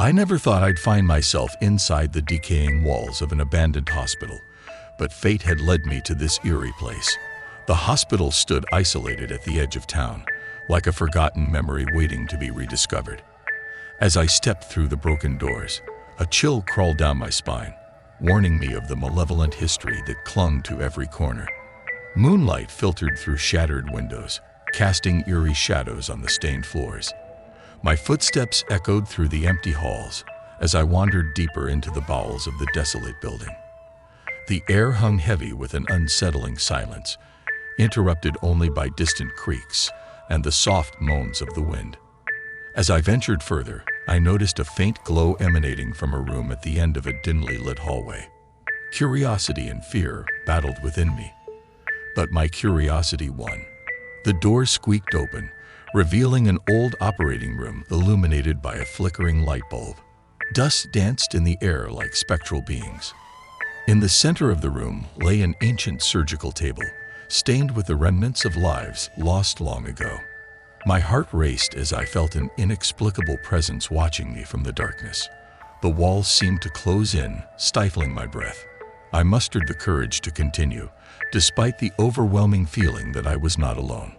I never thought I'd find myself inside the decaying walls of an abandoned hospital, but fate had led me to this eerie place. The hospital stood isolated at the edge of town, like a forgotten memory waiting to be rediscovered. As I stepped through the broken doors, a chill crawled down my spine, warning me of the malevolent history that clung to every corner. Moonlight filtered through shattered windows, casting eerie shadows on the stained floors. My footsteps echoed through the empty halls as I wandered deeper into the bowels of the desolate building. The air hung heavy with an unsettling silence, interrupted only by distant creaks and the soft moans of the wind. As I ventured further, I noticed a faint glow emanating from a room at the end of a dimly lit hallway. Curiosity and fear battled within me, but my curiosity won. The door squeaked open, revealing an old operating room illuminated by a flickering light bulb. Dust danced in the air like spectral beings. In the center of the room lay an ancient surgical table, stained with the remnants of lives lost long ago. My heart raced as I felt an inexplicable presence watching me from the darkness. The walls seemed to close in, stifling my breath. I mustered the courage to continue, despite the overwhelming feeling that I was not alone.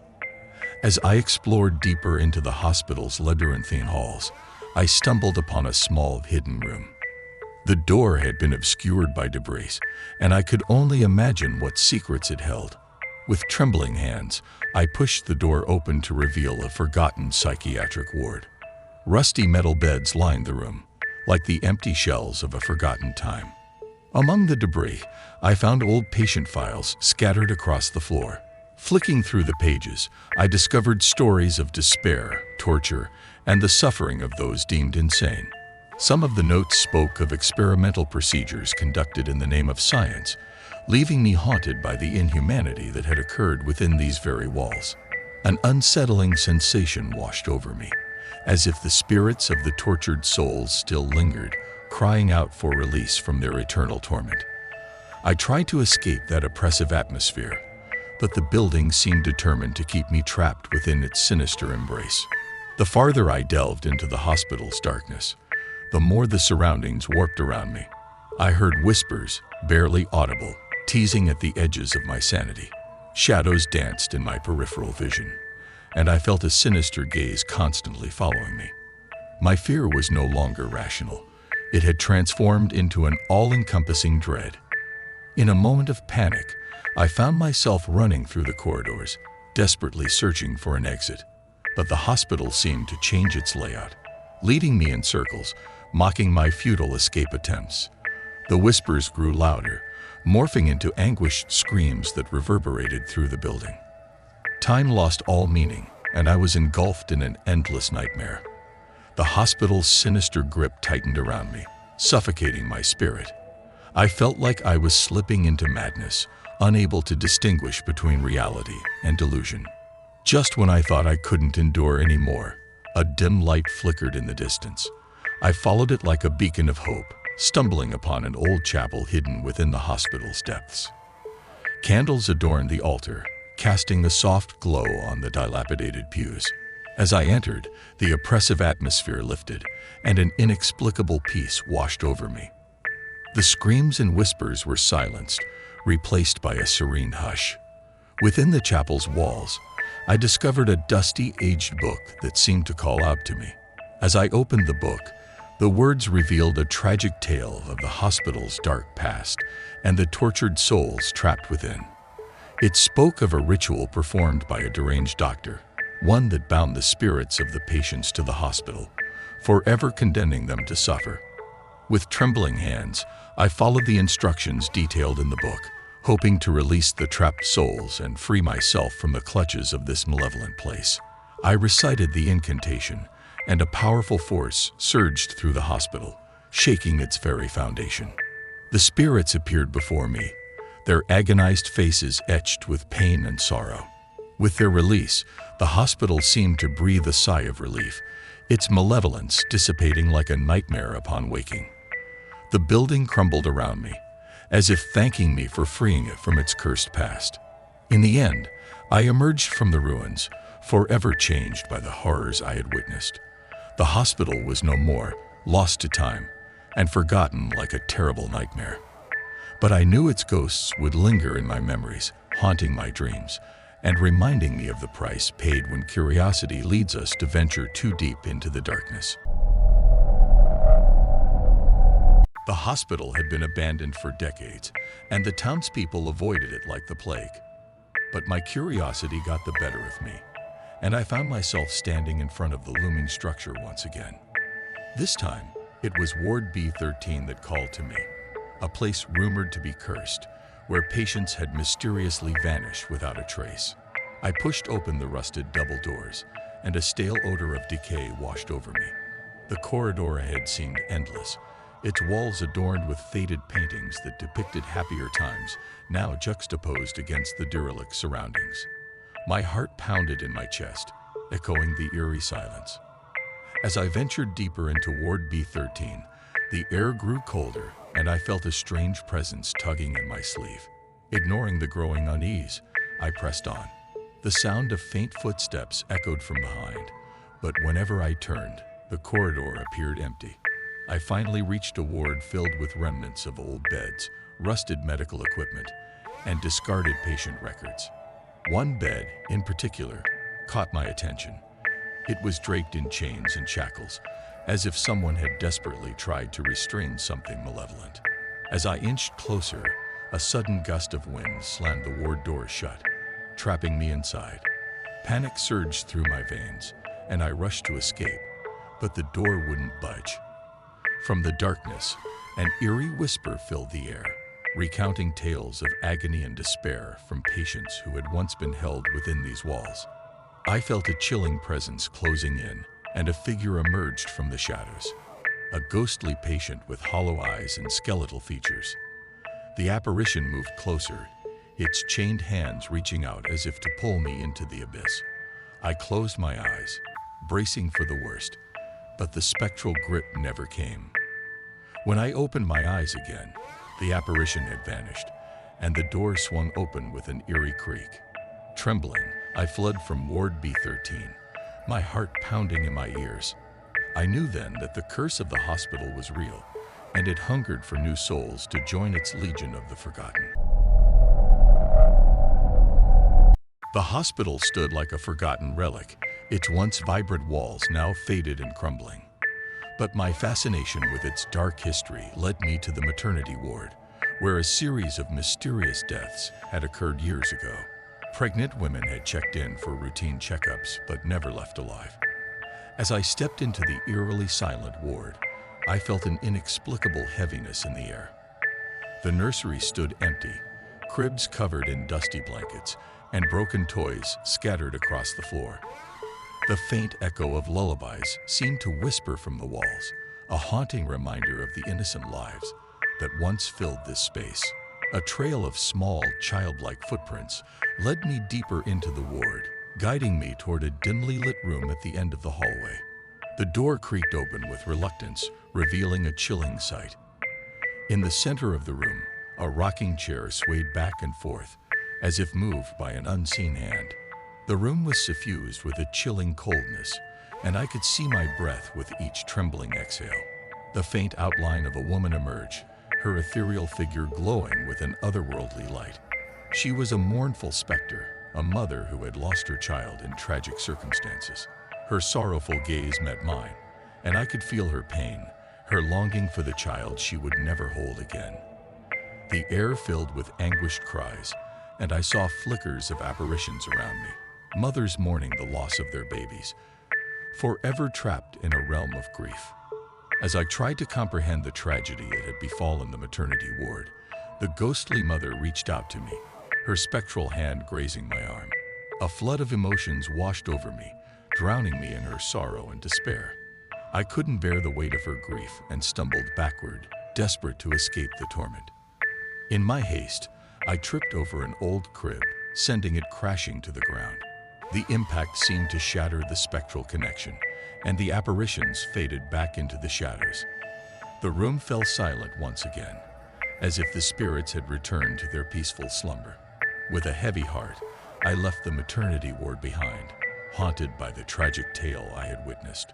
As I explored deeper into the hospital's labyrinthine halls, I stumbled upon a small hidden room. The door had been obscured by debris, and I could only imagine what secrets it held. With trembling hands, I pushed the door open to reveal a forgotten psychiatric ward. Rusty metal beds lined the room, like the empty shells of a forgotten time. Among the debris, I found old patient files scattered across the floor. Flicking through the pages, I discovered stories of despair, torture, and the suffering of those deemed insane. Some of the notes spoke of experimental procedures conducted in the name of science, leaving me haunted by the inhumanity that had occurred within these very walls. An unsettling sensation washed over me, as if the spirits of the tortured souls still lingered, crying out for release from their eternal torment. I tried to escape that oppressive atmosphere, but the building seemed determined to keep me trapped within its sinister embrace. The farther I delved into the hospital's darkness, the more the surroundings warped around me. I heard whispers, barely audible, teasing at the edges of my sanity. Shadows danced in my peripheral vision, and I felt a sinister gaze constantly following me. My fear was no longer rational. It had transformed into an all-encompassing dread. In a moment of panic, I found myself running through the corridors, desperately searching for an exit. But the hospital seemed to change its layout, leading me in circles, mocking my futile escape attempts. The whispers grew louder, morphing into anguished screams that reverberated through the building. Time lost all meaning, and I was engulfed in an endless nightmare. The hospital's sinister grip tightened around me, suffocating my spirit. I felt like I was slipping into madness, unable to distinguish between reality and delusion. Just when I thought I couldn't endure anymore, a dim light flickered in the distance. I followed it like a beacon of hope, stumbling upon an old chapel hidden within the hospital's depths. Candles adorned the altar, casting a soft glow on the dilapidated pews. As I entered, the oppressive atmosphere lifted, and an inexplicable peace washed over me. The screams and whispers were silenced, replaced by a serene hush. Within the chapel's walls, I discovered a dusty, aged book that seemed to call out to me. As I opened the book, the words revealed a tragic tale of the hospital's dark past and the tortured souls trapped within. It spoke of a ritual performed by a deranged doctor, one that bound the spirits of the patients to the hospital, forever condemning them to suffer. With trembling hands, I followed the instructions detailed in the book, hoping to release the trapped souls and free myself from the clutches of this malevolent place. I recited the incantation, and a powerful force surged through the hospital, shaking its very foundation. The spirits appeared before me, their agonized faces etched with pain and sorrow. With their release, the hospital seemed to breathe a sigh of relief, its malevolence dissipating like a nightmare upon waking. The building crumbled around me, as if thanking me for freeing it from its cursed past. In the end, I emerged from the ruins, forever changed by the horrors I had witnessed. The hospital was no more, lost to time, and forgotten like a terrible nightmare. But I knew its ghosts would linger in my memories, haunting my dreams, and reminding me of the price paid when curiosity leads us to venture too deep into the darkness. The hospital had been abandoned for decades, and the townspeople avoided it like the plague. But my curiosity got the better of me, and I found myself standing in front of the looming structure once again. This time, it was Ward B13 that called to me, a place rumored to be cursed, where patients had mysteriously vanished without a trace. I pushed open the rusted double doors, and a stale odor of decay washed over me. The corridor ahead seemed endless, its walls adorned with faded paintings that depicted happier times, now juxtaposed against the derelict surroundings. My heart pounded in my chest, echoing the eerie silence. As I ventured deeper into Ward B13, the air grew colder, and I felt a strange presence tugging at my sleeve. Ignoring the growing unease, I pressed on. The sound of faint footsteps echoed from behind, but whenever I turned, the corridor appeared empty. I finally reached a ward filled with remnants of old beds, rusted medical equipment, and discarded patient records. One bed, in particular, caught my attention. It was draped in chains and shackles, as if someone had desperately tried to restrain something malevolent. As I inched closer, a sudden gust of wind slammed the ward door shut, trapping me inside. Panic surged through my veins, and I rushed to escape, but the door wouldn't budge. From the darkness, an eerie whisper filled the air, recounting tales of agony and despair from patients who had once been held within these walls. I felt a chilling presence closing in, and a figure emerged from the shadows, a ghostly patient with hollow eyes and skeletal features. The apparition moved closer, its chained hands reaching out as if to pull me into the abyss. I closed my eyes, bracing for the worst, but the spectral grip never came. When I opened my eyes again, the apparition had vanished, and the door swung open with an eerie creak. Trembling, I fled from Ward B13, my heart pounding in my ears. I knew then that the curse of the hospital was real, and it hungered for new souls to join its legion of the forgotten. The hospital stood like a forgotten relic, its once vibrant walls now faded and crumbling. But my fascination with its dark history led me to the maternity ward, where a series of mysterious deaths had occurred years ago. Pregnant women had checked in for routine checkups but never left alive. As I stepped into the eerily silent ward, I felt an inexplicable heaviness in the air. The nursery stood empty, cribs covered in dusty blankets, and broken toys scattered across the floor. The faint echo of lullabies seemed to whisper from the walls, a haunting reminder of the innocent lives that once filled this space. A trail of small, childlike footprints led me deeper into the ward, guiding me toward a dimly lit room at the end of the hallway. The door creaked open with reluctance, revealing a chilling sight. In the center of the room, a rocking chair swayed back and forth, as if moved by an unseen hand. The room was suffused with a chilling coldness, and I could see my breath with each trembling exhale. The faint outline of a woman emerged, her ethereal figure glowing with an otherworldly light. She was a mournful specter, a mother who had lost her child in tragic circumstances. Her sorrowful gaze met mine, and I could feel her pain, her longing for the child she would never hold again. The air filled with anguished cries, and I saw flickers of apparitions around me, mothers mourning the loss of their babies, forever trapped in a realm of grief. As I tried to comprehend the tragedy that had befallen the maternity ward, the ghostly mother reached out to me, her spectral hand grazing my arm. A flood of emotions washed over me, drowning me in her sorrow and despair. I couldn't bear the weight of her grief and stumbled backward, desperate to escape the torment. In my haste, I tripped over an old crib, sending it crashing to the ground. The impact seemed to shatter the spectral connection, and the apparitions faded back into the shadows. The room fell silent once again, as if the spirits had returned to their peaceful slumber. With a heavy heart, I left the maternity ward behind, haunted by the tragic tale I had witnessed.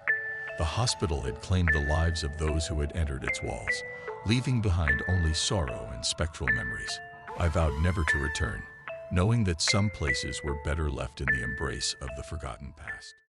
The hospital had claimed the lives of those who had entered its walls, leaving behind only sorrow and spectral memories. I vowed never to return, knowing that some places were better left in the embrace of the forgotten past.